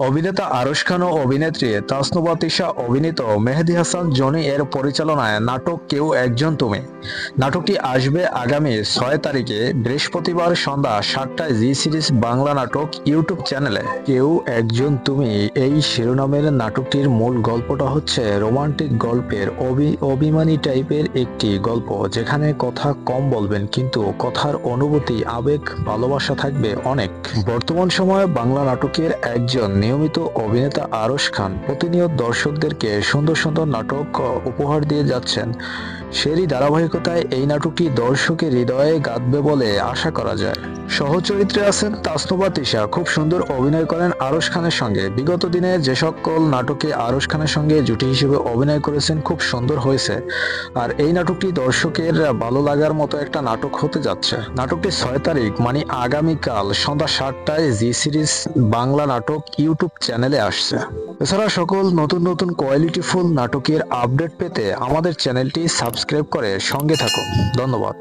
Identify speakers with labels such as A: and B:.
A: অভিনেতা আরশ খান ও অভিনেত্রী তাসনুভা তিশা অভিনীত মেহেদী হাসান জনি এর পরিচালনায় নাটক কেউ একজন তুমি। নাটকটি আসবে আগামী 6 তারিখে বৃহস্পতিবার সন্ধ্যা 7টায় জি সিরিজ বাংলা নাটক ইউটিউব চ্যানেলে। কেউ একজন তুমি এই শিরোনামের নাটকটির মূল গল্পটা হচ্ছে রোমান্টিক গল্পের অভিমানী টাইপের একটি গল্প, যেখানে কথা কম বলবেন কিন্তু কথার অনুভূতি, আবেগ, ভালোবাসা থাকবে অনেক। বর্তমান সময়ে বাংলা নাটকের একজন নিয়মিত অভিনেতা আরশ খান প্রতিনিয়ত দর্শকদেরকে সুন্দর সুন্দর নাটক উপহার দিয়ে যাচ্ছেন। সেরই ধারাবাহিকতায় এই নাটকটি দর্শকের হৃদয়ে গাঁথবে বলে আশা করা যায়। সহচরিত্রে আছেন তাসনুভা তিশা, খুব সুন্দর অভিনয় করেন আরশ খানের সঙ্গে। বিগত দিনে যে সকল নাটকে আরশ খানের সঙ্গে জুটি হিসেবে অভিনয় করেছেন খুব সুন্দর হয়েছে। আর এই নাটকটি দর্শকের ভালো লাগার মতো একটা নাটক হতে যাচ্ছে। নাটকটি 6 তারিখ মানে আগামীকাল সন্ধ্যা 7টায় জি সিরিজ বাংলা নাটক ইউটিউব চ্যানেলে আসছে। এছাড়া সকল নতুন নতুন কোয়ালিটিফুল নাটকের আপডেট পেতে আমাদের চ্যানেলটি সাবস্ক্রাইব করে সঙ্গে থাকুন। ধন্যবাদ।